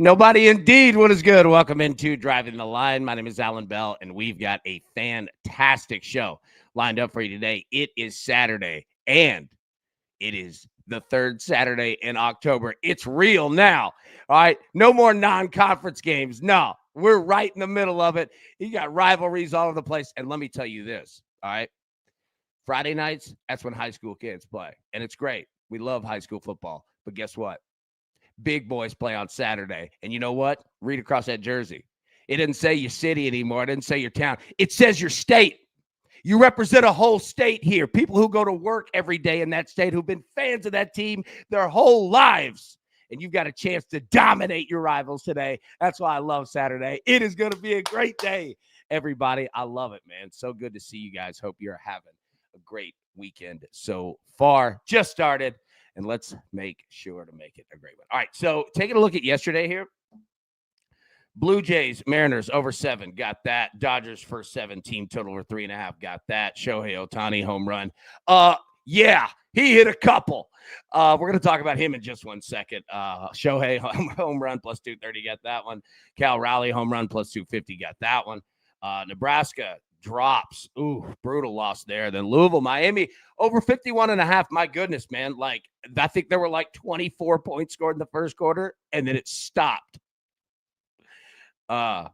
Nobody indeed. What is good? Welcome into Driving the Line. My name is Alan Bell, and we've got a fantastic show lined up for you today. It is Saturday, and it is the third Saturday in October. It's real now. All right. No more non-conference games. No, we're right in the middle of it. You got rivalries all over the place. And let me tell you this. All right. Friday nights, that's when high school kids play. And it's great. We love high school football. But guess what? Big boys play on Saturday. And you know what? Read across that jersey. It didn't say your city anymore. It didn't say your town. It says your state. You represent a whole state here. People who go to work every day in that state who've been fans of that team their whole lives. And you've got a chance to dominate your rivals today. That's why I love Saturday. It is going to be a great day, everybody. I love it, man. So good to see you guys. Hope you're having a great weekend so far. Just started. And let's make sure to make it a great one. All right, so taking a look at yesterday here. Blue Jays, Mariners over 7, got that. Dodgers first 7, team total over 3.5, got that. Shohei Ohtani home run. Yeah, he hit a couple. We're going to talk about him in just 1 second. Shohei home run plus 230, got that one. Cal Raleigh home run plus 250, got that one. Nebraska drops. Ooh, brutal loss there. Then Louisville, Miami over 51.5. My goodness, man. Like, I think there were like 24 points scored in the first quarter, and then it stopped. Yeah,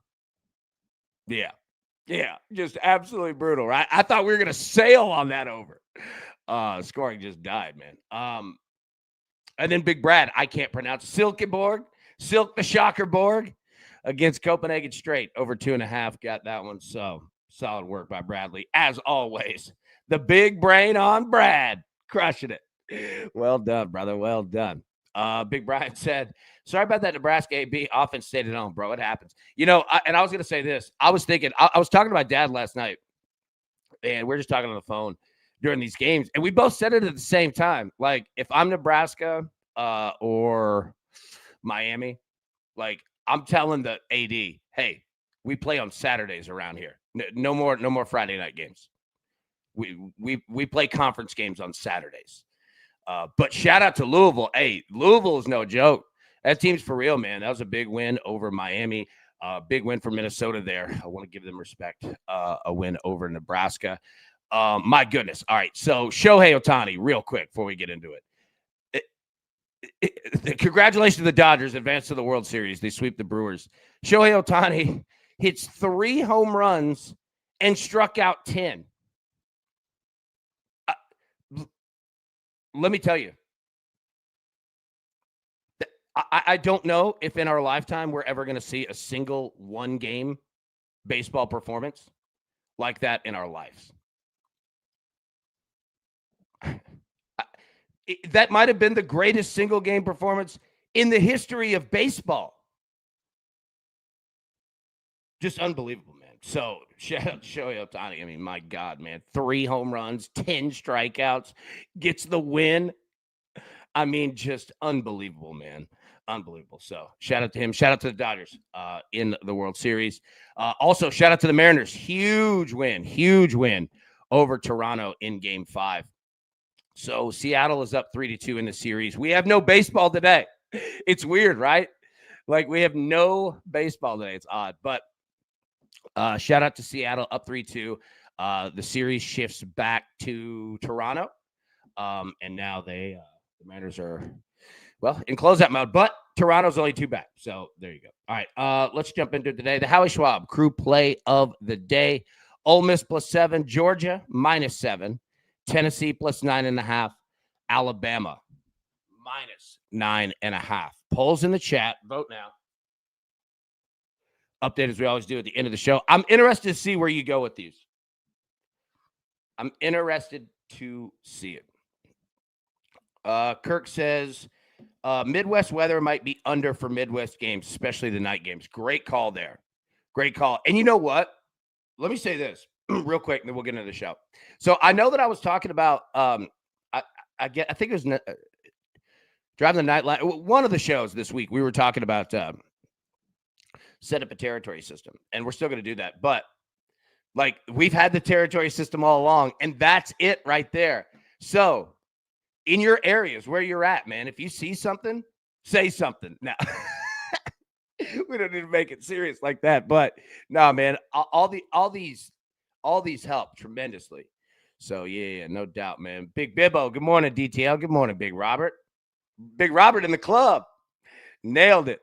just absolutely brutal, right? I thought we were going to sail on that over. Scoring just died, man. And then Big Brad, I can't pronounce Silk the Shockerborg against Copenhagen Straight over 2.5. Got that one. So solid work by Bradley. As always, the big brain on Brad. Crushing it. Well done, brother. Well done. Big Brian said, sorry about that Nebraska AB offense stayed at home, bro. It happens. You know, and I was going to say this. I was thinking, I was talking to my dad last night, and we're just talking on the phone during these games, and we both said it at the same time. Like, if I'm Nebraska or Miami, like, I'm telling the AD, hey, we play on Saturdays around here. No more Friday night games. We play conference games on Saturdays. But shout out to Louisville. Hey, Louisville is no joke. That team's for real, man. That was a big win over Miami. Big win for Minnesota there. I want to give them respect. A win over Nebraska. My goodness. All right. So Shohei Ohtani, real quick before we get into it. Congratulations to the Dodgers, advanced to the World Series. They sweep the Brewers. Shohei Ohtani hits 3 home runs and struck out 10. Let me tell you, I don't know if in our lifetime we're ever going to see a single 1-game baseball performance like that in our lives. That might have been the greatest single-game performance in the history of baseball. Just unbelievable, man. So, shout out to Shohei Ohtani. I mean, my God, man. 3 home runs, 10 strikeouts, gets the win. I mean, just unbelievable, man. Unbelievable. So, shout out to him. Shout out to the Dodgers in the World Series. Also, shout out to the Mariners. Huge win over Toronto in Game 5. So, Seattle is up 3-2 in the series. We have no baseball today. It's weird, right? Like, we have no baseball today. It's odd, but shout out to Seattle, up 3-2. The series shifts back to Toronto. And now the Mariners are, well, in closeout mode, but Toronto's only 2 back. So there you go. All right, let's jump into it today. The Howie Schwab crew play of the day. Ole Miss plus 7, Georgia minus 7, Tennessee plus 9.5, Alabama minus 9.5. Polls in the chat. Vote now. Update as we always do at the end of the show. I'm interested to see where you go with these. I'm interested to see it. Kirk says, Midwest weather might be under for Midwest games, especially the night games. Great call there. Great call. And you know what? Let me say this real quick, and then we'll get into the show. So I know that I was talking about, I think it was Driving the Nightline. One of the shows this week, we were talking about set up a territory system, and we're still going to do that. But like, we've had the territory system all along, and that's it right there. So in your areas where you're at, man, if you see something, say something. Now, We don't need to make it serious like that. But no, man, all these help tremendously. So yeah, no doubt, man. Big Bibbo, good morning, DTL. Good morning, Big Robert. Big Robert in the club. Nailed it.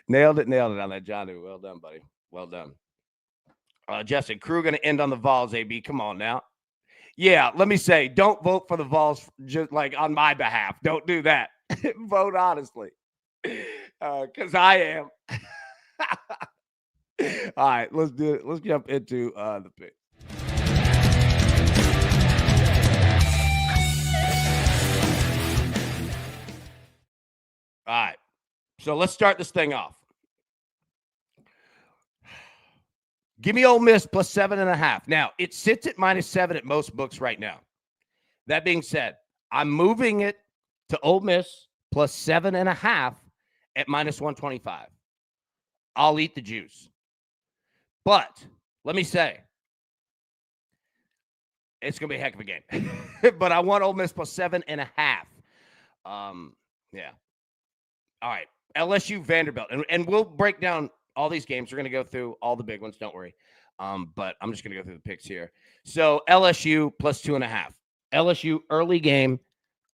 Nailed it on that, Johnny. Well done, buddy. Well done. Justin, crew going to end on the Vols, AB. Come on now. Yeah, let me say, don't vote for the Vols just like on my behalf. Don't do that. Vote honestly. Because I am. All right, let's do it. Let's jump into the pick. All right. So let's start this thing off. Give me Ole Miss plus 7.5. Now, it sits at -7 at most books right now. That being said, I'm moving it to Ole Miss plus 7.5 at -125. I'll eat the juice. But let me say, it's going to be a heck of a game. But I want Ole Miss plus 7.5. Yeah. All right. LSU Vanderbilt. And we'll break down all these games. We're going to go through all the big ones. Don't worry. But I'm just going to go through the picks here. So LSU plus 2.5. LSU early game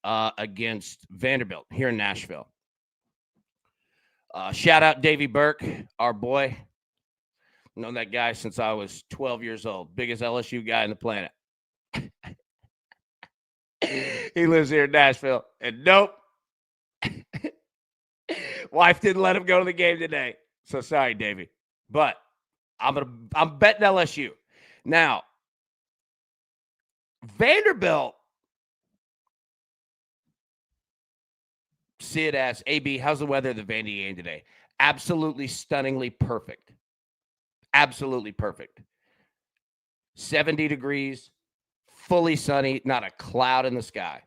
against Vanderbilt here in Nashville. Shout out Davey Burke, our boy. Known that guy since I was 12 years old. Biggest LSU guy on the planet. He lives here in Nashville. And nope. Wife didn't let him go to the game today. So sorry, Davey. But I'm betting LSU. Now, Vanderbilt, see it as AB, how's the weather at the Vandy game today? Absolutely stunningly perfect. Absolutely perfect. 70 degrees, fully sunny, not a cloud in the sky.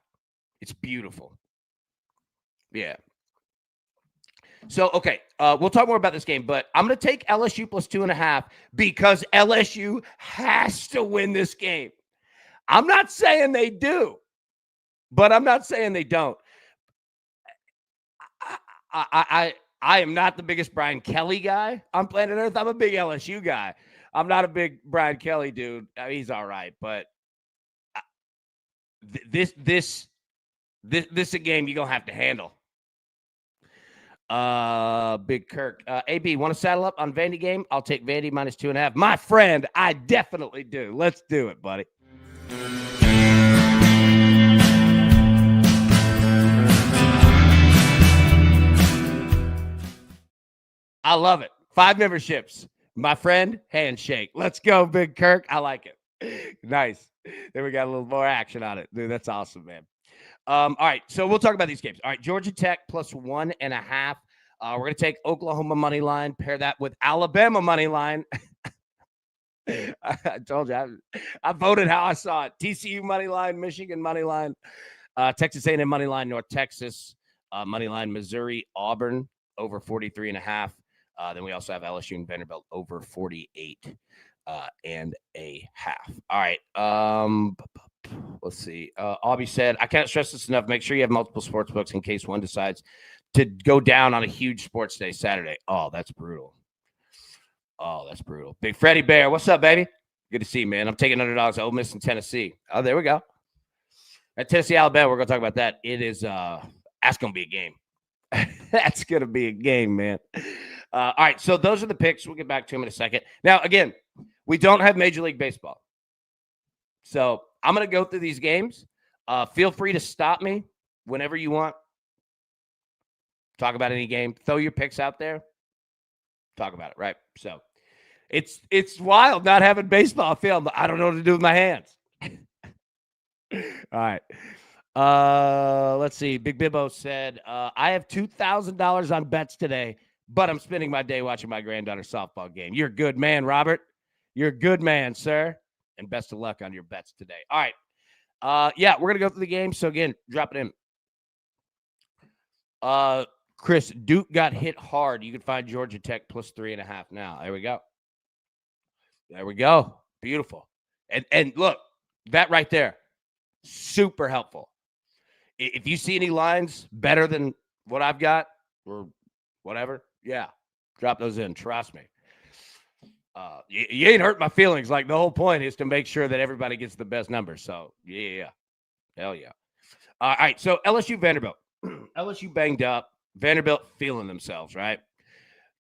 It's beautiful. Yeah. So, okay, we'll talk more about this game, but I'm going to take LSU plus 2.5 because LSU has to win this game. I'm not saying they do, but I'm not saying they don't. I am not the biggest Brian Kelly guy on planet Earth. I'm a big LSU guy. I'm not a big Brian Kelly dude. He's all right, but this is a game you're going to have to handle. Big Kirk. AB, want to saddle up on Vandy game? I'll take Vandy minus 2.5. My friend, I definitely do. Let's do it, buddy. I love it. 5 memberships. My friend, handshake. Let's go, Big Kirk. I like it. Nice. Then we got a little more action on it. Dude, that's awesome, man. All right, so we'll talk about these games. All right, Georgia Tech plus 1.5. We're going to take Oklahoma money line, pair that with Alabama money line. I told you, I voted how I saw it. TCU money line, Michigan money line, Texas A&M money line, North Texas money line, Missouri, Auburn over 43.5. Then we also have LSU and Vanderbilt over 48 and a half. All right. Let's see. Aubie said, I can't stress this enough. Make sure you have multiple sports books in case one decides to go down on a huge sports day Saturday. Oh, that's brutal. Big Freddie Bear. What's up, baby? Good to see you, man. I'm taking underdogs at Ole Miss and Tennessee. Oh, there we go. At Tennessee, Alabama, we're going to talk about that. It is, that's going to be a game. That's going to be a game, man. All right, so those are the picks. We'll get back to them in a second. Now, again, we don't have Major League Baseball. So I'm going to go through these games. Feel free to stop me whenever you want. Talk about any game. Throw your picks out there. Talk about it, right? So it's wild not having baseball film. I don't know what to do with my hands. All right. Let's see. Big Bibbo said, I have $2,000 on bets today, but I'm spending my day watching my granddaughter's softball game. You're a good man, Robert. You're a good man, sir. And best of luck on your bets today. All right. Yeah, we're going to go through the game. So, again, drop it in. Chris, Duke got hit hard. You can find Georgia Tech plus 3.5 now. There we go. There we go. Beautiful. And look, that right there, super helpful. If you see any lines better than what I've got or whatever, yeah, Drop those in. Trust me. You ain't hurt my feelings. Like, the whole point is to make sure that everybody gets the best numbers. So, yeah. Hell yeah. All right. So, LSU Vanderbilt. LSU banged up. Vanderbilt feeling themselves, right?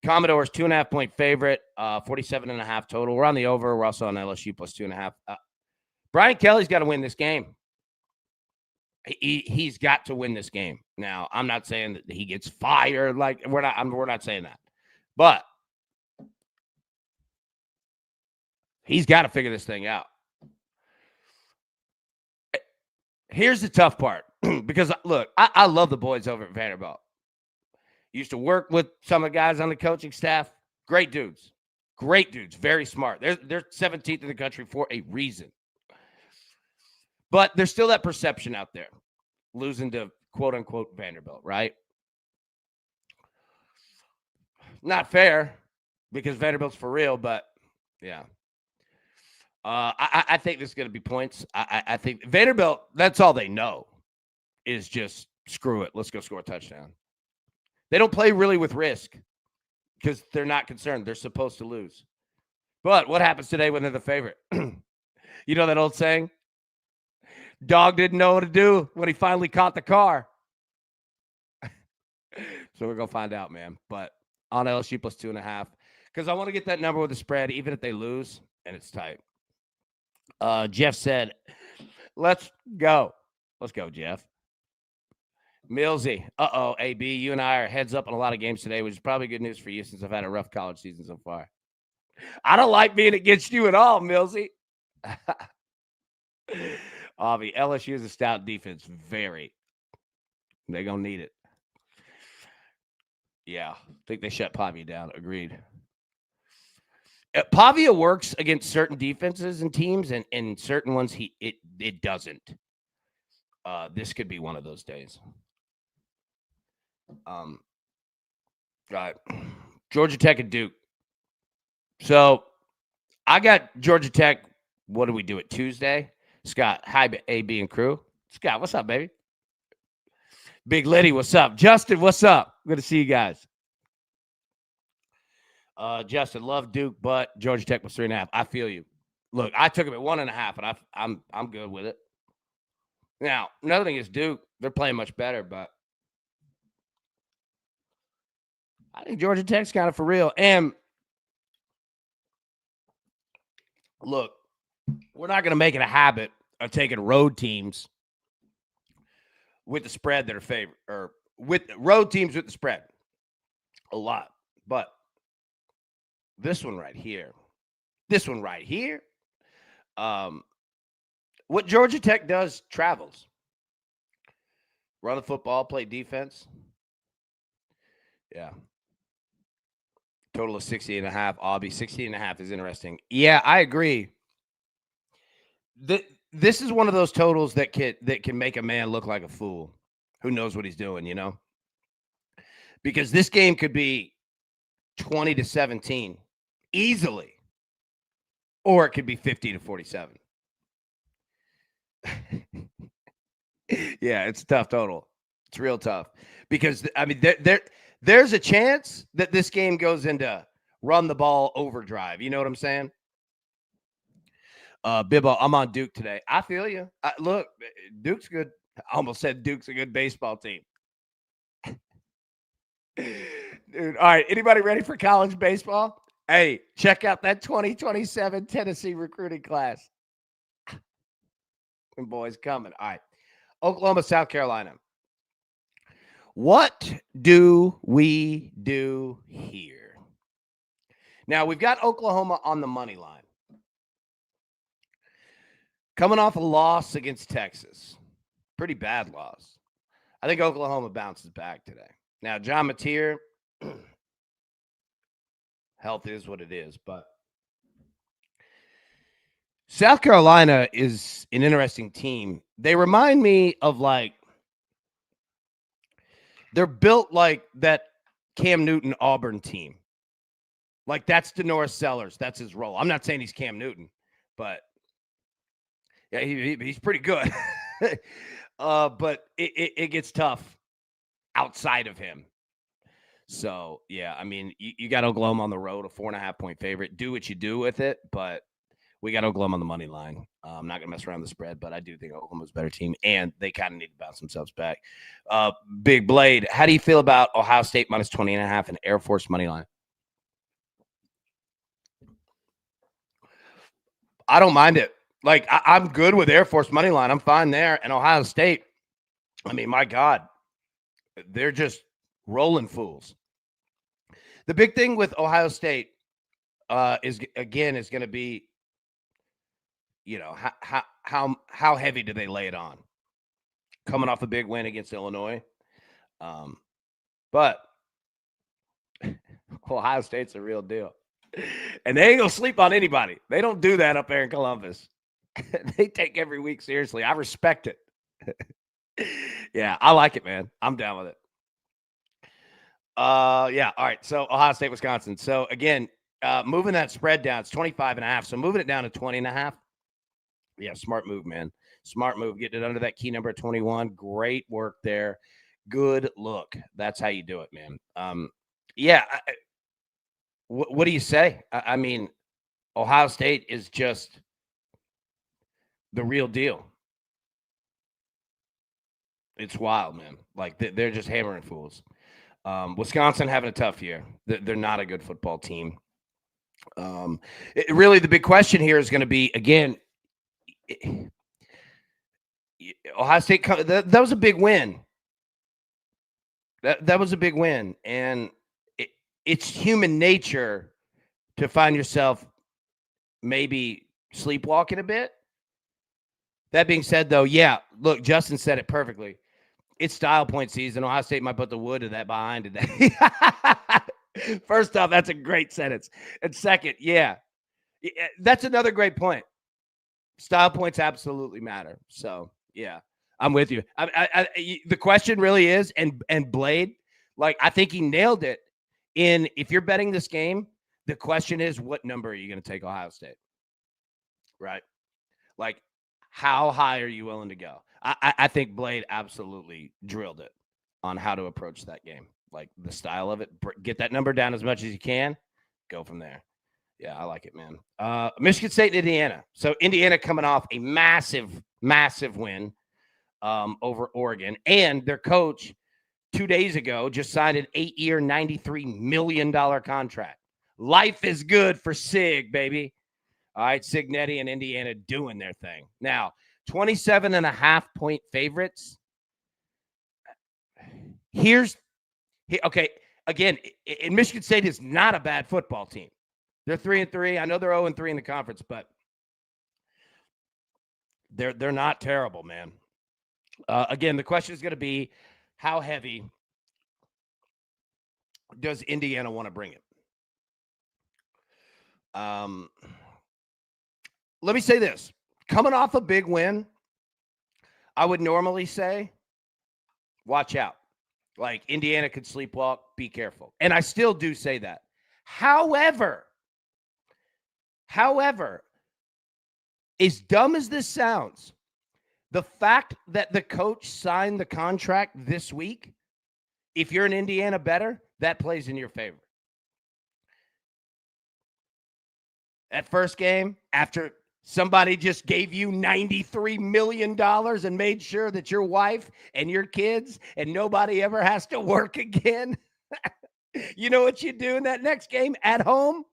Commodores 2.5-point favorite, 47.5 total. We're on the over. We're also on LSU plus 2.5. Brian Kelly's got to win this game. He's got to win this game. Now, I'm not saying that he gets fired. Like, we're not saying that. But he's got to figure this thing out. Here's the tough part. Because, look, I love the boys over at Vanderbilt. Used to work with some of the guys on the coaching staff. Great dudes. Very smart. They're 17th in the country for a reason. But there's still that perception out there. Losing to quote-unquote Vanderbilt, right? Not fair because Vanderbilt's for real, but yeah. I think this is going to be points. I think Vanderbilt, that's all they know is just screw it. Let's go score a touchdown. They don't play really with risk because they're not concerned. They're supposed to lose. But what happens today when they're the favorite? You know that old saying? Dog didn't know what to do when he finally caught the car. So we're going to find out, man. But on LSU plus 2.5 because I want to get that number with the spread even if they lose and it's tight. Jeff said, let's go. Let's go, Jeff. Millsy. AB, you and I are heads up on a lot of games today, which is probably good news for you since I've had a rough college season so far. I don't like being against you at all, Millsy. Avi, LSU is a stout defense. Very. They're going to need it. Yeah. I think they shut Pavia down. Agreed. Pavia works against certain defenses and teams, and certain ones it doesn't. This could be one of those days. Right. Georgia Tech and Duke. So I got Georgia Tech. What do we do it Tuesday? Scott, hi, AB and crew. Scott, what's up, baby? Big Liddy, what's up? Justin, what's up? Good to see you guys. Justin, love Duke, but Georgia Tech was 3.5. I feel you. Look, I took him at 1.5, and I'm good with it. Now, another thing is Duke. They're playing much better, but I think Georgia Tech's kind of for real. And look, we're not going to make it a habit of taking road teams with the spread that are favored, or with road teams with the spread a lot. But this one right here, what Georgia Tech does travels. Run the football, play defense. Yeah. Total of 60.5. Aubie, 60.5 is interesting. Yeah, I agree. This is one of those totals that can make a man look like a fool who knows what he's doing, you know? Because this game could be 20-17 easily, or it could be 50-47. Yeah, it's a tough total. It's real tough because I mean there's a chance that this game goes into run the ball overdrive. You know what I'm saying? Bibbo, I'm on Duke today. I feel you. Look, Duke's good. I almost said Duke's a good baseball team. Dude, all right. Anybody ready for college baseball? Hey, check out that 2027 Tennessee recruiting class. And boys coming. All right. Oklahoma, South Carolina. What do we do here? Now, we've got Oklahoma on the money line. Coming off a loss against Texas. Pretty bad loss. I think Oklahoma bounces back today. Now, John Mateer, health is what it is, but South Carolina is an interesting team. They remind me of they're built like that Cam Newton Auburn team. Like that's DeNorris Sellers. That's his role. I'm not saying he's Cam Newton, but yeah, he's pretty good. But it gets tough outside of him. So, yeah, I mean, you got Oklahoma on the road, a 4.5-point favorite. Do what you do with it, but we got Oklahoma on the money line. I'm not going to mess around the spread, but I do think Oklahoma's a better team, and they kind of need to bounce themselves back. Big Blade, how do you feel about Ohio State minus 20.5 and Air Force money line? I don't mind it. Like, I'm good with Air Force money line. I'm fine there. And Ohio State, I mean, my God, they're just rolling fools. The big thing with Ohio State is going to be, how heavy do they lay it on? Coming off a big win against Illinois, but Ohio State's a real deal, and they ain't gonna sleep on anybody. They don't do that up there in Columbus. They take every week seriously. I respect it. Yeah, I like it, man. I'm down with it. Yeah. All right. So Ohio State, Wisconsin. So again, moving that spread down, it's 25.5. So moving it down to 20.5. Yeah, smart move, man. Smart move. Getting it under that key number 21. Great work there. Good look. That's how you do it, man. Yeah. What do you say? I mean, Ohio State is just the real deal. It's wild, man. Like they're just hammering fools. Wisconsin having a tough year. They're not a good football team. Really, the big question here is going to be, again, Ohio State, that was a big win. That was a big win. And it's human nature to find yourself maybe sleepwalking a bit. That being said, though, yeah, look, Justin said it perfectly. It's style point season. Ohio State might put the wood of that behind today. First off, that's a great sentence. And second, yeah, that's another great point. Style points absolutely matter. So, yeah, I'm with you. The question really is, and Blade, like, I think he nailed it. If you're betting this game, the question is, what number are you going to take Ohio State? Right? Like, how high are you willing to go? I think Blade absolutely drilled it on how to approach that game. Like the style of it, get that number down as much as you can, go from there. Yeah, I like it, man. Michigan State and Indiana. So Indiana coming off a massive, massive win over Oregon. And their coach 2 days ago just signed an 8-year, $93 million contract. Life is good for Sig, baby. All right, Signetti and Indiana doing their thing. Now, 27.5-point favorites. Okay, again, and Michigan State is not a bad football team. They're 3-3. I know they're 0-3 in the conference, but they're not terrible, man. Again, the question is going to be, how heavy does Indiana want to bring it? Let me say this. Coming off a big win, I would normally say, watch out. Like, Indiana could sleepwalk. Be careful. And I still do say that. However, as dumb as this sounds, the fact that the coach signed the contract this week, if you're an Indiana bettor, that plays in your favor. That first game, after somebody just gave you $93 million and made sure that your wife and your kids and nobody ever has to work again. You know what you do in that next game at home?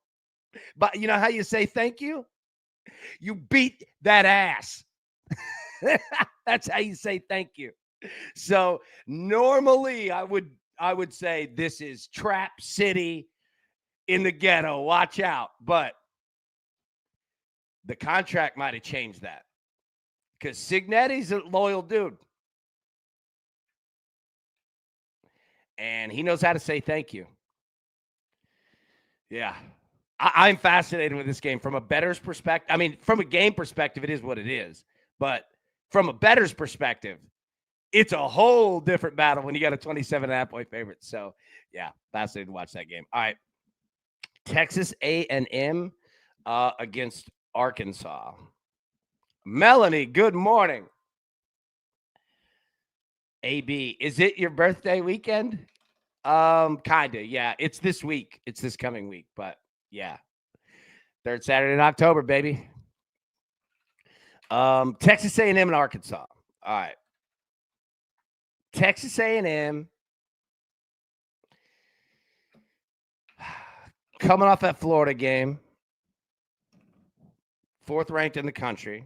But you know how you say thank you? You beat that ass. That's how you say thank you. So normally I would say this is Trap City in the ghetto. Watch out. But the contract might have changed that, because Signetti's a loyal dude. And he knows how to say thank you. Yeah. I'm fascinated with this game from a bettor's perspective. I mean, from a game perspective, it is what it is. But from a bettor's perspective, it's a whole different battle when you got a 27.5-point favorite. So, yeah, fascinated to watch that game. All right. Texas A&M against Arkansas. Melanie, good morning. AB, is it your birthday weekend? Kinda, yeah. It's this week. It's this coming week, but yeah. Third Saturday in October, baby. Texas A&M and Arkansas. All right. Texas A&M coming off that Florida game, fourth ranked in the country,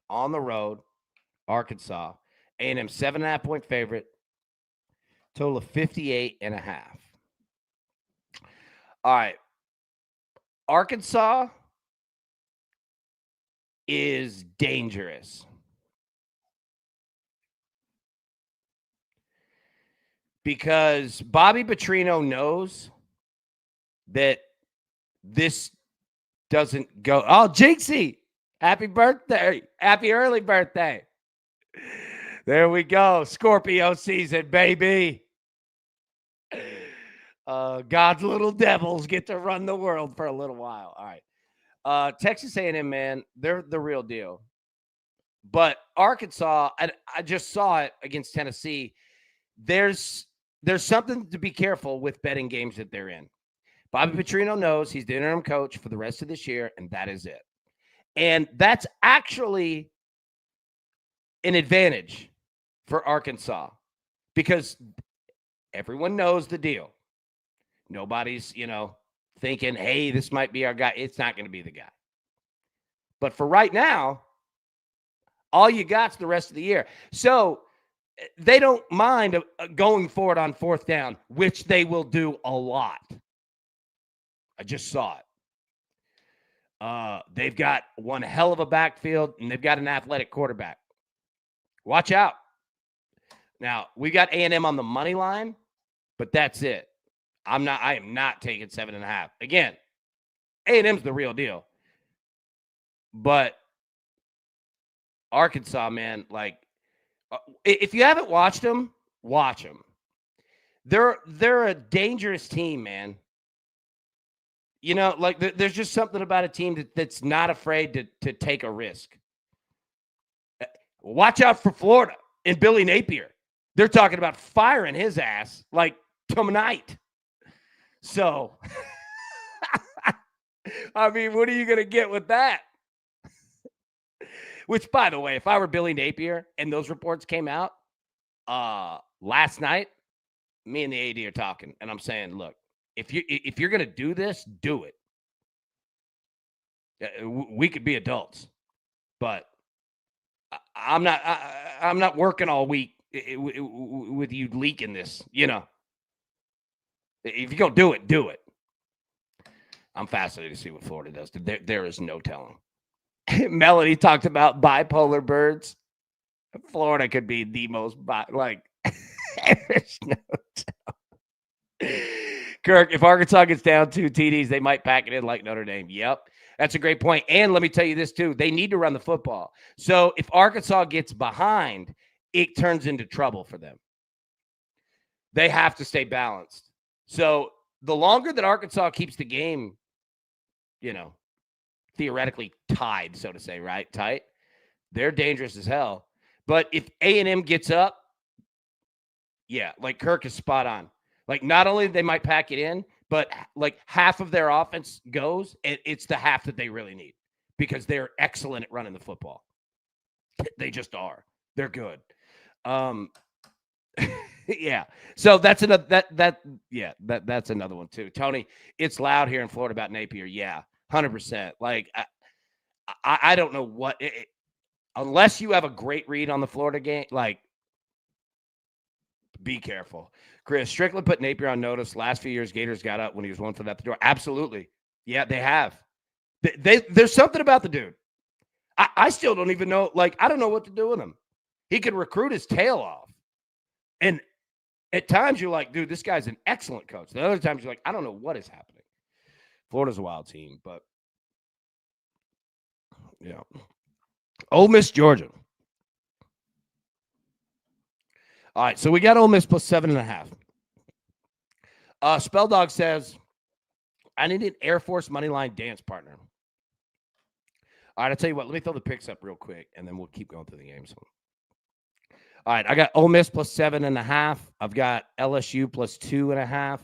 on the road, Arkansas. A&M 7.5-point favorite, total of 58.5. All right. Arkansas is dangerous because Bobby Petrino knows that this doesn't go. Oh, Jinxie, happy birthday. Happy early birthday. There we go. Scorpio season, baby. God's little devils get to run the world for a little while. All right. Texas A&M, man, they're the real deal. But Arkansas, I just saw it against Tennessee. There's something to be careful with betting games that they're in. Bobby Petrino knows he's the interim coach for the rest of this year, and that is it. And that's actually an advantage for Arkansas because everyone knows the deal. Nobody's, thinking, hey, this might be our guy. It's not going to be the guy. But for right now, all you got's the rest of the year. So they don't mind going for it on fourth down, which they will do a lot. I just saw it. They've got one hell of a backfield, and they've got an athletic quarterback. Watch out. Now, we got A&M on the money line, but that's it. I am not taking 7.5. Again, A&M's the real deal. But Arkansas, man, if you haven't watched them, watch them. They're a dangerous team, man. There's just something about a team that's not afraid to take a risk. Watch out for Florida and Billy Napier. They're talking about firing his ass tonight. So, I mean, what are you going to get with that? Which, by the way, if I were Billy Napier and those reports came out last night, me and the AD are talking, and I'm saying, look, if you're going to do this, do it. We could be adults, but I'm not working all week with you leaking this. If you're going to do it, do it. I'm fascinated to see what Florida does. There is no telling. Melody talked about bipolar birds. Florida could be the most there's no telling. Kirk, if Arkansas gets down 2 TDs, they might pack it in like Notre Dame. Yep. That's a great point. And let me tell you this, too. They need to run the football. So if Arkansas gets behind, it turns into trouble for them. They have to stay balanced. So the longer that Arkansas keeps the game, theoretically tied, so to say, right? Tight. They're dangerous as hell. But if A&M gets up, yeah, Kirk is spot on. Not only they might pack it in, but half of their offense goes, and it's the half that they really need because they're excellent at running the football. They just are. They're good. Yeah. So that's another that's another one too. Tony, it's loud here in Florida about Napier. Yeah, 100%. I don't know what unless you have a great read on the Florida game, be careful. Chris, Strickland put Napier on notice. Last few years, Gators got up when he was 1 foot out the door. Absolutely. Yeah, they have. There's something about the dude. I still don't even know. I don't know what to do with him. He could recruit his tail off. And at times you're like, dude, this guy's an excellent coach. The other times you're like, I don't know what is happening. Florida's a wild team, but yeah. Ole Miss, Georgia. All right, so we got Ole Miss plus 7.5. Spell Dog says, I need an Air Force moneyline dance partner. All right, I'll tell you what. Let me throw the picks up real quick, and then we'll keep going through the games. All right, I got Ole Miss plus 7.5. I've got LSU plus 2.5.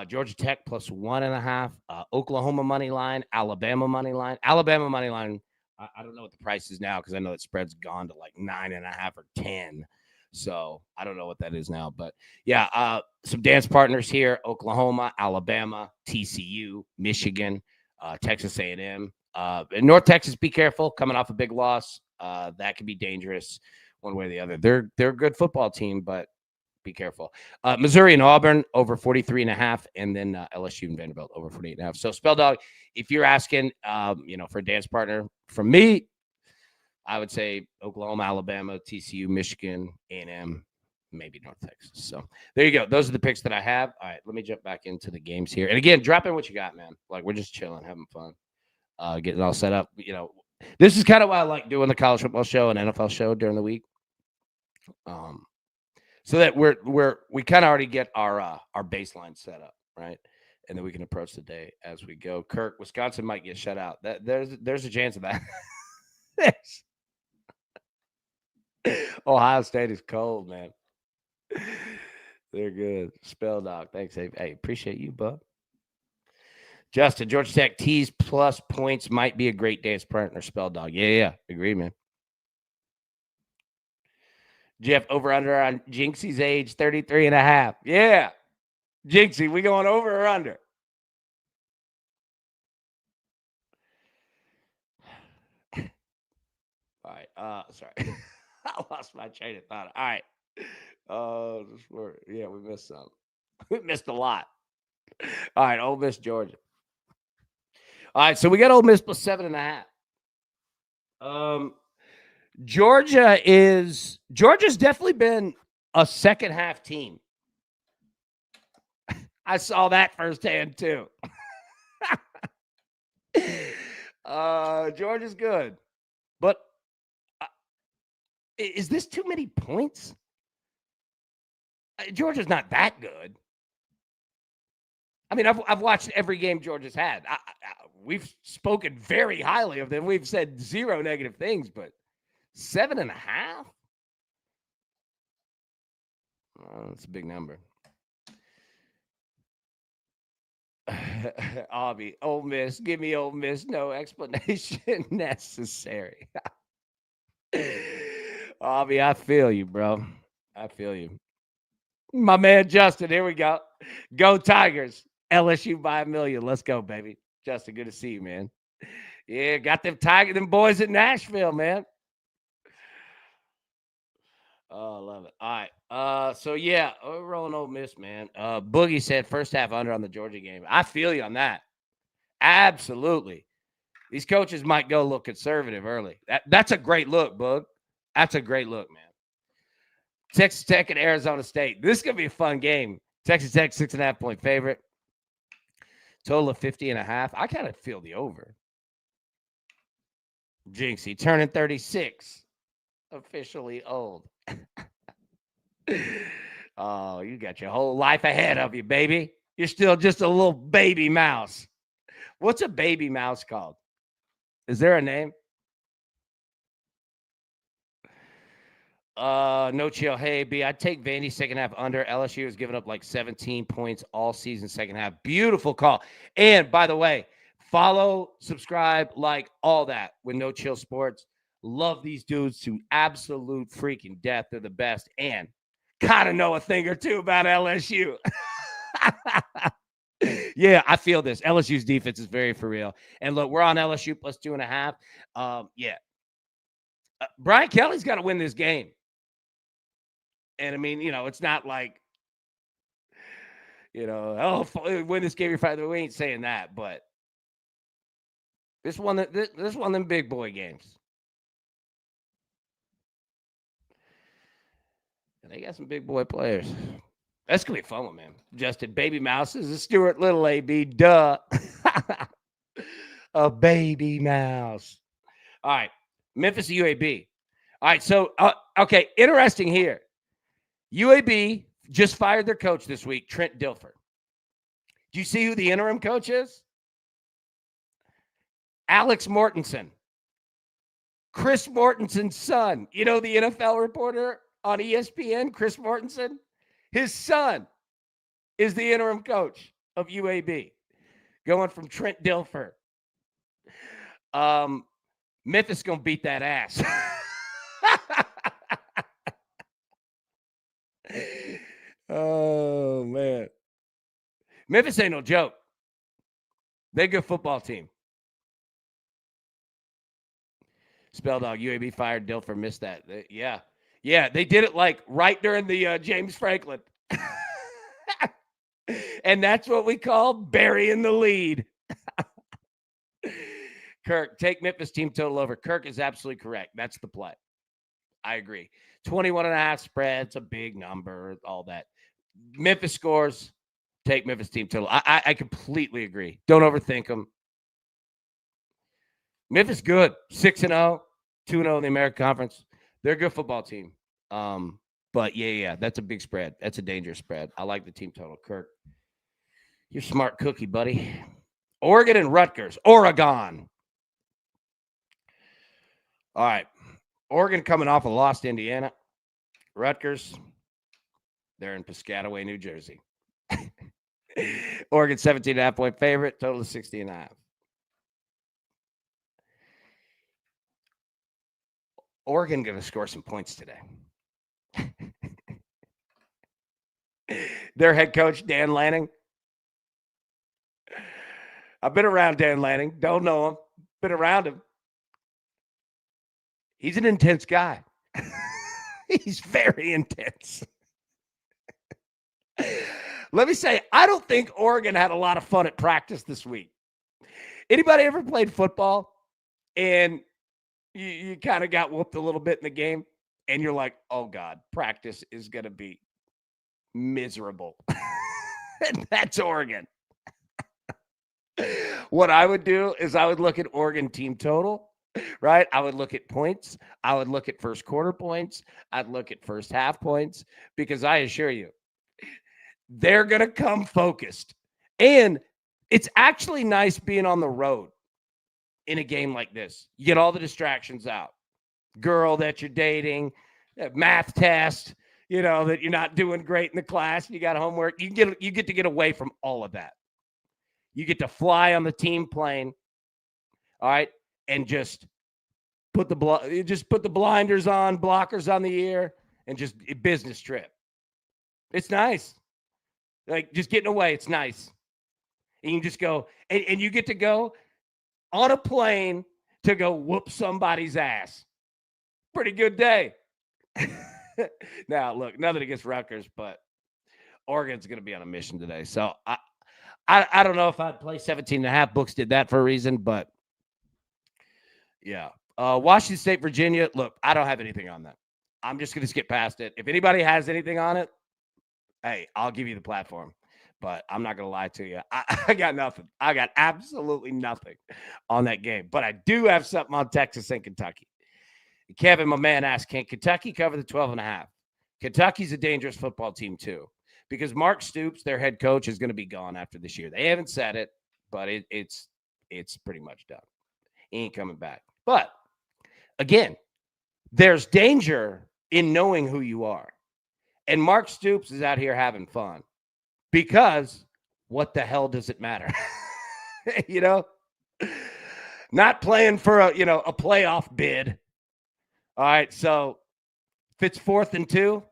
Georgia Tech plus 1.5. Oklahoma money line. Alabama money line. Alabama money line. I don't know what the price is now because I know that spread's gone to like 9.5 or 10. So I don't know what that is now, but yeah, some dance partners here: Oklahoma, Alabama, TCU, Michigan, Texas A&M, and North Texas. Be careful, coming off a big loss. That could be dangerous one way or the other. They're a good football team, but be careful. Missouri and Auburn over 43.5, and then LSU and Vanderbilt over 48.5. So Spell Dog, if you're asking, for a dance partner from me, I would say Oklahoma, Alabama, TCU, Michigan, A&M, maybe North Texas. So there you go. Those are the picks that I have. All right, let me jump back into the games here. And again, drop in what you got, man. Like, we're just chilling, having fun, getting all set up. This is kind of why I like doing the college football show and NFL show during the week. So that we kind of already get our baseline set up, right? And then we can approach the day as we go. Kirk, Wisconsin might get shut out. There's a chance of that. Ohio State is cold, man. They're good. Spell Dog. Thanks. Hey, appreciate you, bub. Justin, Georgia Tech tees plus points might be a great dance partner. Spell Dog. Yeah. Agree, man. Jeff, over under on Jinxie's age, 33.5. Yeah. Jinxie, we going over or under? All right. Sorry. I lost my train of thought. All right. We missed some. We missed a lot. All right, Ole Miss, Georgia. All right, so we got Ole Miss plus 7.5. Georgia's definitely been a second half team. I saw that firsthand too. Georgia's good, but is this too many points? Georgia's not that good. I mean, I've watched every game Georgia's had. We've spoken very highly of them. We've said zero negative things, but 7.5? That's a big number. Aubie, Ole Miss, give me Ole Miss. No explanation necessary. Aubie, I feel you, bro. I feel you. My man Justin, here we go. Go Tigers. LSU by 1 million. Let's go, baby. Justin, good to see you, man. Yeah, got them boys at Nashville, man. Oh, I love it. All right. So yeah, we're rolling Ole Miss, man. Boogie said first half under on the Georgia game. I feel you on that. Absolutely. These coaches might go a little conservative early. That's a great look, Boog. That's a great look, man. Texas Tech and Arizona State. This is going to be a fun game. Texas Tech, 6.5 point favorite. Total of 50.5. I kind of feel the over. Jinxie turning 36. Officially old. Oh, you got your whole life ahead of you, baby. You're still just a little baby mouse. What's a baby mouse called? Is there a name? No chill. Hey, B, I'd take Vandy second half under. LSU has given up like 17 points all season second half. Beautiful call. And by the way, follow, subscribe, like all that with No Chill Sports. Love these dudes to absolute freaking death. They're the best and kind of know a thing or two about LSU. Yeah, I feel this. LSU's defense is very for real. And look, we're on LSU plus 2.5. Yeah. Brian Kelly's got to win this game. And I mean, it's not like, win this game, you're fighting. We ain't saying that, but this one of them big boy games. And they got some big boy players. That's gonna be a fun one, man. Justin, baby mouse is a Stuart Little AB. Duh. A baby mouse. All right. Memphis UAB. All right. So, okay. Interesting here. UAB just fired their coach this week, Trent Dilfer. Do you see who the interim coach is? Alex Mortensen. Chris Mortensen's son. You know, the NFL reporter on ESPN, Chris Mortensen, his son is the interim coach of UAB, going from Trent Dilfer. Memphis going to beat that ass. Oh, man. Memphis ain't no joke. They're a good football team. Spell Dog, UAB fired Dilfer, missed that. Yeah. Yeah, they did it like right during the James Franklin. And that's what we call burying the lead. Kirk, take Memphis team total over. Kirk is absolutely correct. That's the play. I agree. 21.5 spread. It's a big number, all that. Memphis scores. Take Memphis team total. I completely agree. Don't overthink them. Memphis good. 6-0, 2-0 in the American Conference. They're a good football team. But yeah, that's a big spread. That's a dangerous spread. I like the team total. Kirk, you're a smart cookie, buddy. Oregon and Rutgers. Oregon. All right. Oregon coming off a loss to Indiana. Rutgers, they're in Piscataway, New Jersey. Oregon 17.5-point favorite, total of 60.5. Oregon going to score some points today. Their head coach, Dan Lanning. I've been around Dan Lanning. Don't know him. Been around him. He's an intense guy. He's very intense. Let me say, I don't think Oregon had a lot of fun at practice this week. Anybody ever played football and you kind of got whooped a little bit in the game and you're like, oh God, practice is going to be miserable. And that's Oregon. What I would do is I would look at Oregon team total, right? I would look at points. I would look at first quarter points. I'd look at first half points because I assure you, they're going to come focused. And it's actually nice being on the road in a game like this. You get all the distractions out. Girl that you're dating, math test, that you're not doing great in the class, you got homework. You get to get away from all of that. You get to fly on the team plane, all right, and just put the blinders on, blockers on the ear, and just a business trip. It's nice. Like, just getting away, it's nice. And you can just go, and you get to go on a plane to go whoop somebody's ass. Pretty good day. Now, look, nothing against Rutgers, but Oregon's going to be on a mission today. So, I don't know if I'd play 17.5. Books did that for a reason, but yeah. Washington State, Virginia. Look, I don't have anything on that. I'm just going to skip past it. If anybody has anything on it, hey, I'll give you the platform. But I'm not going to lie to you. I got nothing. I got absolutely nothing on that game. But I do have something on Texas and Kentucky. Kevin, my man, asked, can Kentucky cover the 12.5? Kentucky's a dangerous football team, too. Because Mark Stoops, their head coach, is going to be gone after this year. They haven't said it, but it's pretty much done. He ain't coming back. But, again, there's danger in knowing who you are. And Mark Stoops is out here having fun. Because what the hell does it matter? Not playing for a playoff bid. All right, so if it's 4th and 2,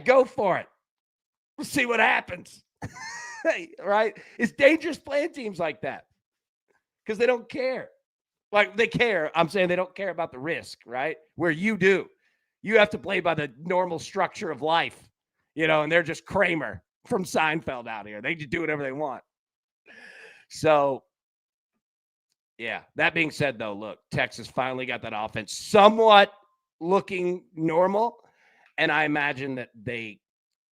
go for it. We'll see what happens. Right? It's dangerous playing teams like that because they don't care. Like, they care. I'm saying they don't care about the risk, right? Where you do. You have to play by the normal structure of life, and they're just Kramer from Seinfeld out here. They just do whatever they want. So, yeah, that being said, though, look, Texas finally got that offense somewhat looking normal, and I imagine that they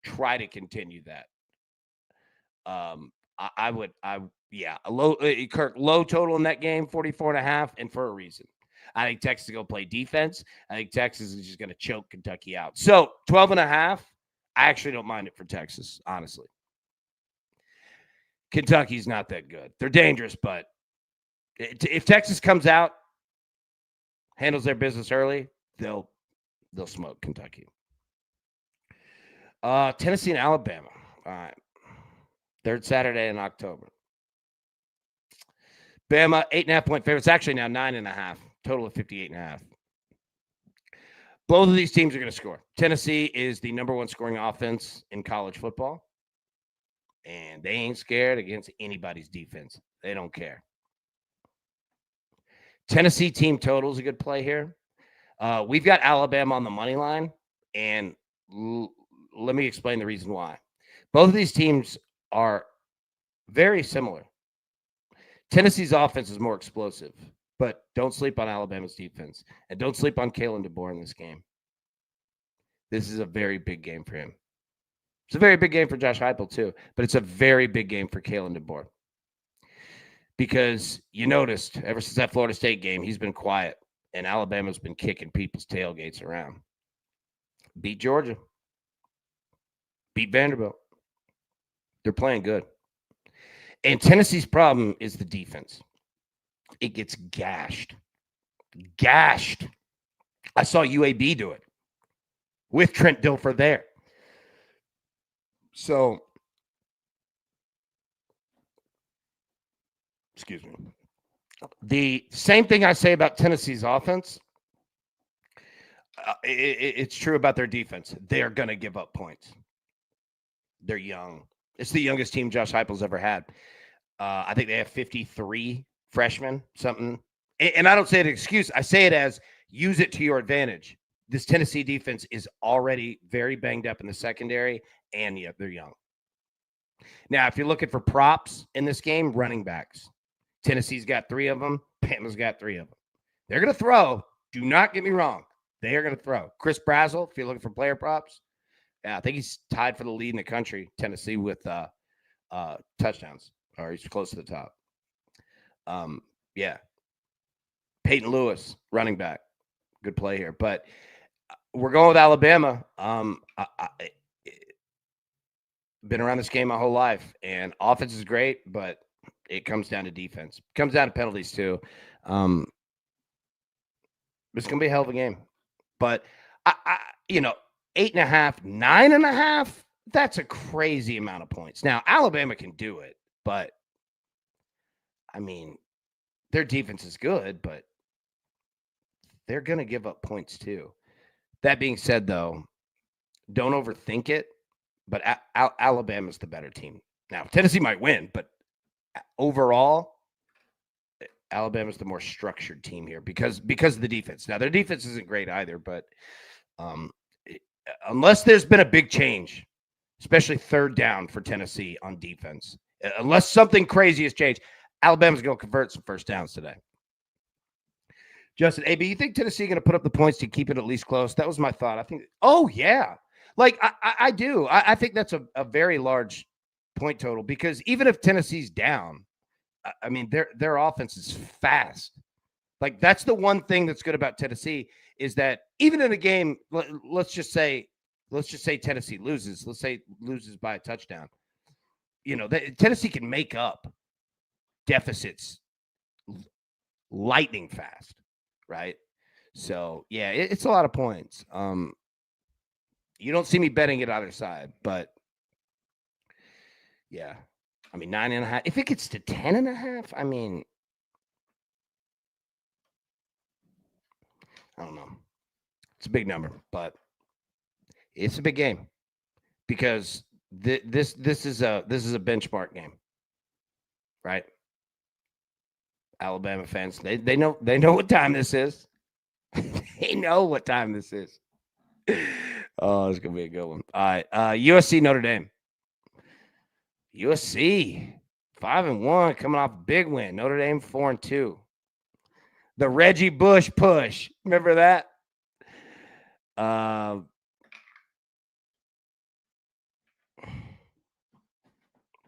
try to continue that. Low total in that game, 44.5, and for a reason. I think Texas is going to play defense. I think Texas is just going to choke Kentucky out. So 12.5, I actually don't mind it for Texas, honestly. Kentucky's not that good. They're dangerous, but if Texas comes out, handles their business early, they'll smoke Kentucky. Tennessee and Alabama. All right. Third Saturday in October. Bama, 8.5-point favorite. It's actually now 9.5. Total of 58.5. Both of these teams are going to score. Tennessee is the number one scoring offense in college football, and they ain't scared against anybody's defense. They don't care. Tennessee team total is a good play here. We've got Alabama on the money line, and let me explain the reason why. Both of these teams are very similar. Tennessee's offense is more explosive, but don't sleep on Alabama's defense, and don't sleep on Kalen DeBoer in this game. This is a very big game for him. It's a very big game for Josh Heupel too, but it's a very big game for Kalen DeBoer. Because you noticed ever since that Florida State game, he's been quiet, and Alabama's been kicking people's tailgates around. Beat Georgia. Beat Vanderbilt. They're playing good. And Tennessee's problem is the defense. It gets gashed. Gashed. I saw UAB do it with Trent Dilfer there. So, excuse me. The same thing I say about Tennessee's offense, it's true about their defense. They're going to give up points. They're young. It's the youngest team Josh Heupel's ever had. I think they have 53 freshmen, something. And I don't say it as an excuse. I say it as use it to your advantage. This Tennessee defense is already very banged up in the secondary, and yeah, they're young. Now, if you're looking for props in this game, running backs. Tennessee's got 3 of them. Bama's got 3 of them. They're going to throw. Do not get me wrong. They are going to throw. Chris Brazzell, if you're looking for player props, I think he's tied for the lead in the country, Tennessee, with touchdowns, or he's close to the top. Yeah. Peyton Lewis, running back. Good play here. But we're going with Alabama. Been around this game my whole life, and offense is great, but it comes down to defense. It comes down to penalties, too. It's going to be a hell of a game. But, 8.5, 9.5, that's a crazy amount of points. Now, Alabama can do it, but, I mean, their defense is good, but they're going to give up points, too. That being said, though, don't overthink it, but Alabama's the better team. Now, Tennessee might win, but overall, Alabama's the more structured team here because of the defense. Now, their defense isn't great either, but unless there's been a big change, especially third down for Tennessee on defense, unless something crazy has changed, Alabama's going to convert some first downs today. Justin, AB, you think Tennessee going to put up the points to keep it at least close? That was my thought. I think, oh, yeah. Like, I do. I think that's a very large point total because even if Tennessee's down, I mean, their offense is fast. Like, that's the one thing that's good about Tennessee is that even in a game, let's just say Tennessee loses. Let's say loses by a touchdown. Tennessee can make up deficits lightning fast, right? So, yeah, it's a lot of points. You don't see me betting it either side, but yeah, I mean, 9.5. If it gets to 10.5, I mean, I don't know. It's a big number, but it's a big game because this is a benchmark game, right? Alabama fans, they know what time this is. They know what time this is. Oh, it's gonna be a good one. All right, USC Notre Dame. USC 5-1, coming off a big win. Notre Dame 4-2. The Reggie Bush push. Remember that?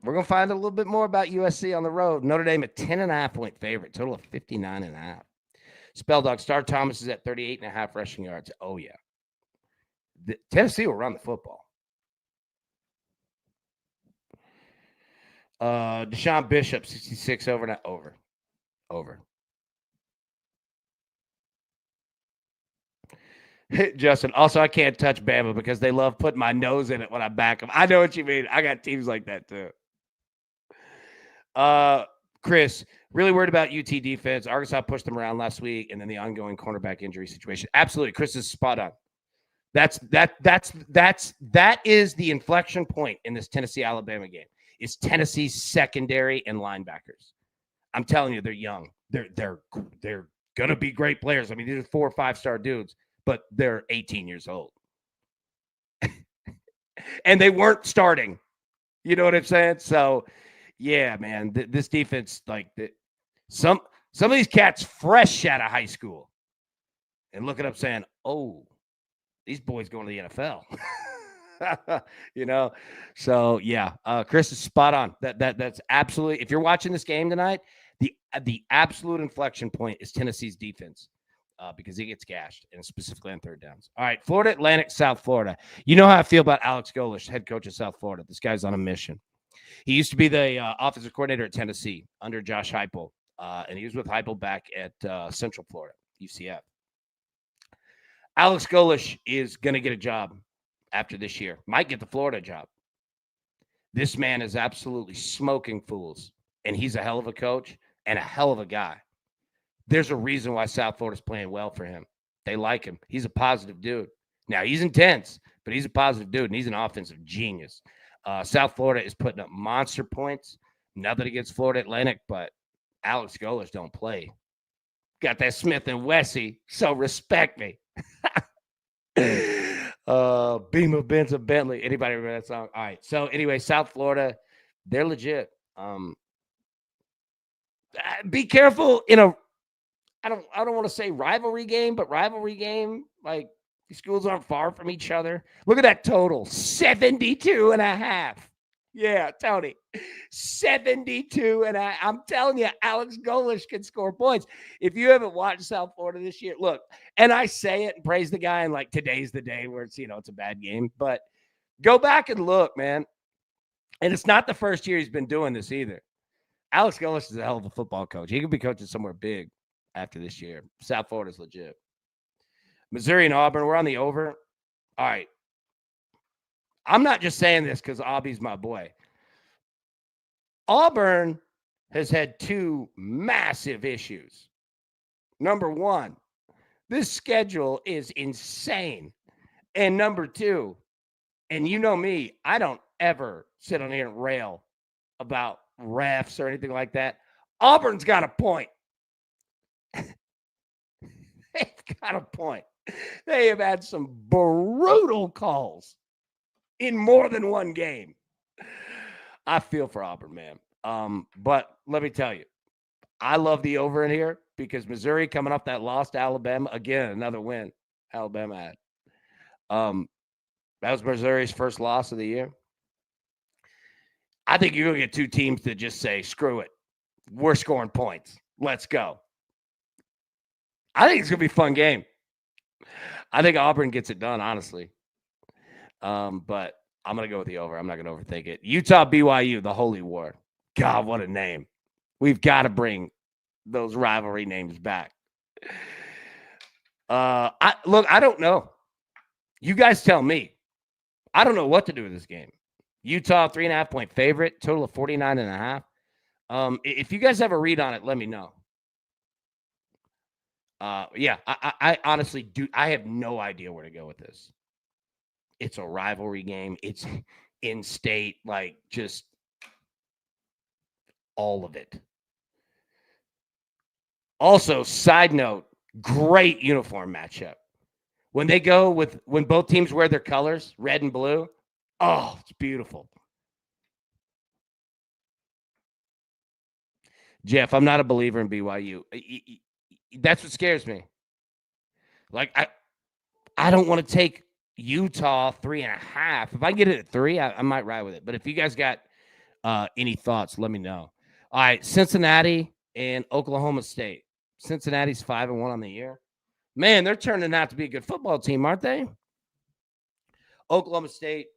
We're going to find a little bit more about USC on the road. Notre Dame, a 10.5-point favorite, total of 59.5. Spell Dog, Star Thomas is at 38.5 rushing yards. Oh, yeah. Tennessee will run the football. Deshaun Bishop, 66 over. Justin, also, I can't touch Bama because they love putting my nose in it when I back them. I know what you mean. I got teams like that too. Uh, Chris, really worried about UT defense. Arkansas pushed them around last week, and then the ongoing cornerback injury situation. Absolutely, Chris is spot on. That is the inflection point in this Tennessee Alabama game. Is Tennessee's secondary and linebackers. I'm telling you, they're young. They're gonna be great players. I mean, these are 4 or 5-star dudes, but they're 18 years old, and they weren't starting. You know what I'm saying? So, yeah, man, this defense, some some of these cats fresh out of high school, and looking up saying, "Oh, these boys going to the NFL." you know, so yeah, Chris is spot on. That's absolutely. If you're watching this game tonight, the absolute inflection point is Tennessee's defense. Because he gets gashed, and specifically on third downs. All right, Florida Atlantic, South Florida. You know how I feel about Alex Golesh, head coach of South Florida. This guy's on a mission. He used to be the offensive coordinator at Tennessee under Josh Heupel, and he was with Heupel back at Central Florida, UCF. Alex Golesh is going to get a job after this year. Might get the Florida job. This man is absolutely smoking fools, and he's a hell of a coach and a hell of a guy. There's a reason why South Florida's playing well for him. They like him. He's a positive dude. Now, he's intense, but he's a positive dude, and he's an offensive genius. South Florida is putting up monster points. Nothing against Florida Atlantic, but Alex Golesh don't play. Got that Smith and Wessie, so respect me. Beamer, Benz, and Bentley. Anybody remember that song? All right. So anyway, South Florida, they're legit. Be careful in a I don't want to say rivalry game, but rivalry game, like these schools aren't far from each other. Look at that total, 72.5. Yeah, Tony, 72 and I'm telling you, Alex Golesh can score points. If you haven't watched South Florida this year, look, and I say it and praise the guy, and like today's the day where it's it's a bad game, but go back and look, man. And it's not the first year he's been doing this either. Alex Golesh is a hell of a football coach. He could be coaching somewhere big after this year. South Florida's legit. Missouri and Auburn, we're on the over. All right. I'm not just saying this because Aubie's my boy. Auburn has had 2 massive issues. Number 1, this schedule is insane. And number 2, and you know me, I don't ever sit on here and rail about refs or anything like that. Auburn's got a point. They've got a point. They have had some brutal calls in more than one game. I feel for Auburn, man. But let me tell you, I love the over in here because Missouri coming off that loss to Alabama, again, another win Alabama had. That was Missouri's first loss of the year. I think you're going to get 2 teams that just say, screw it. We're scoring points. Let's go. I think it's going to be a fun game. I think Auburn gets it done, honestly. But I'm going to go with the over. I'm not going to overthink it. Utah, BYU, the Holy War. God, what a name. We've got to bring those rivalry names back. I don't know. You guys tell me. I don't know what to do with this game. Utah, 3.5-point favorite, total of 49.5. If you guys have a read on it, let me know. I honestly do. I have no idea where to go with this. It's a rivalry game. It's in-state, like just all of it. Also, side note, great uniform matchup. When both teams wear their colors, red and blue, oh, it's beautiful. Jeff, I'm not a believer in BYU. That's what scares me. Like, I don't want to take Utah 3.5. If I get it at 3, I might ride with it. But if you guys got any thoughts, let me know. All right, Cincinnati and Oklahoma State. Cincinnati's 5-1 on the year. Man, they're turning out to be a good football team, aren't they? Oklahoma State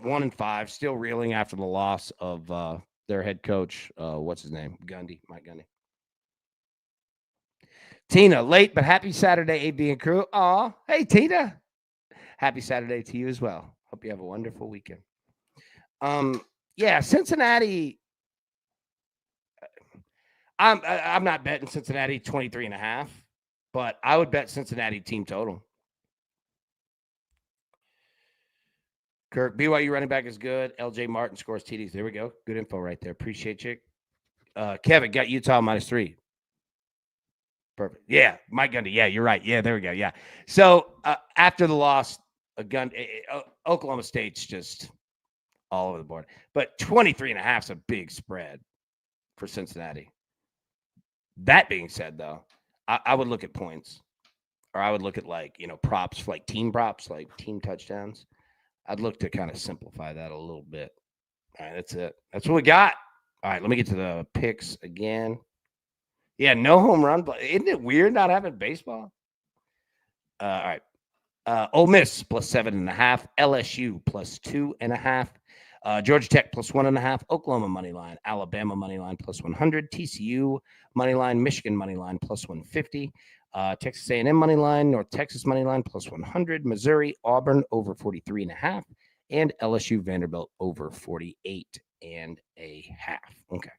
1-5, still reeling after the loss of their head coach. What's his name? Mike Gundy. Tina, late, but happy Saturday, AB and crew. Aw, hey, Tina. Happy Saturday to you as well. Hope you have a wonderful weekend. Yeah, Cincinnati. I'm not betting Cincinnati 23.5, but I would bet Cincinnati team total. Kirk, BYU running back is good. LJ Martin scores TDs. There we go. Good info right there. Appreciate you. Kevin got Utah -3. Perfect. Yeah, Mike Gundy. Yeah, you're right. Yeah, there we go. Yeah. So after the loss, Oklahoma State's just all over the board. But 23.5 is a big spread for Cincinnati. That being said, though, I would look at points, or I would look at props, like team props, like team touchdowns. I'd look to kind of simplify that a little bit. All right, that's it. That's what we got. All right, let me get to the picks again. Yeah, no home run. But isn't it weird not having baseball? All right. Ole Miss +7.5. LSU +2.5. Georgia Tech +1.5. Oklahoma money line. Alabama money line +100. TCU money line. Michigan money line +150. Texas A&M money line. North Texas money line +100. Missouri Auburn over 43.5. And LSU Vanderbilt over 48.5. Okay.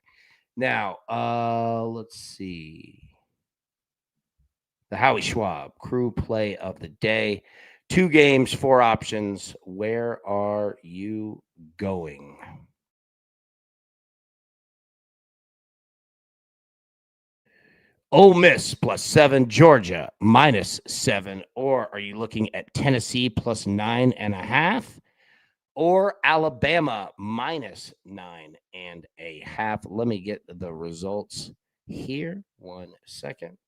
Now, let's see. The Howie Schwab crew play of the day. 2 games, 4 options. Where are you going? Ole Miss +7, Georgia -7, or are you looking at Tennessee +9.5, or Alabama -9.5? Let me get the results here. 1 second.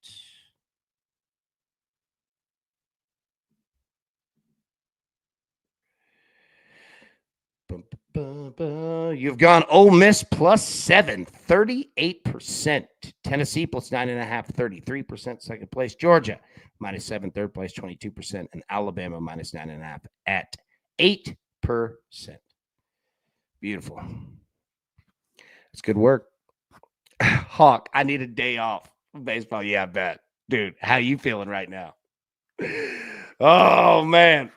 You've gone Ole Miss +7, 38%. Tennessee +9.5, 33%. Second place, Georgia -7, third place, 22%, and Alabama -9.5 at 8%. Beautiful. It's good work. Hawk, I need a day off from baseball. Yeah, I bet. Dude, how you feeling right now? Oh, man.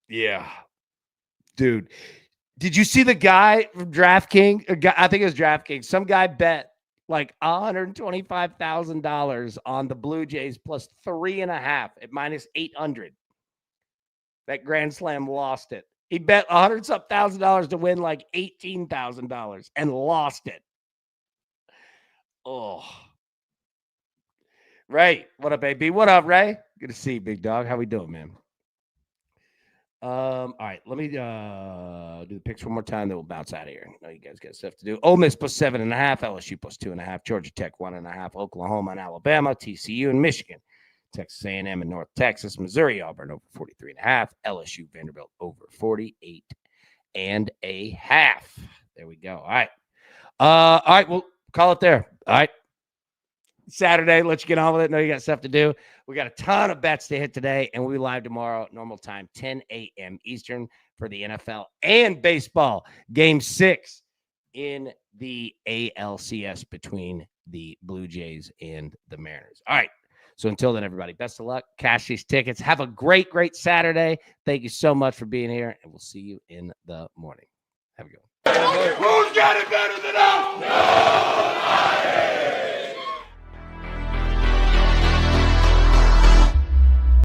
Yeah. Dude, did you see the guy from DraftKings? I think it was DraftKings. Some guy bet like $125,000 on the Blue Jays +3.5 at -800. That Grand Slam lost it. He bet $100,000 to win like $18,000 and lost it. Oh, Ray, what up, baby? What up, Ray? Good to see you, big dog. How we doing, man? All right, let me do the picks one more time, then we'll bounce out of here. I know you guys got stuff to do. Ole Miss +7.5, LSU +2.5, Georgia Tech 1.5, Oklahoma and Alabama, TCU and Michigan, Texas A&M and North Texas, Missouri Auburn over 43.5, LSU Vanderbilt over 48.5. There we go. All right. All right, we'll call it there. All right. Saturday, let you get on with it. Know you got stuff to do. We got a ton of bets to hit today, and we'll be live tomorrow, normal time, 10 a.m. Eastern for the NFL and baseball. Game 6 in the ALCS between the Blue Jays and the Mariners. All right. So until then, everybody, best of luck. Cash these tickets. Have a great, great Saturday. Thank you so much for being here, and we'll see you in the morning.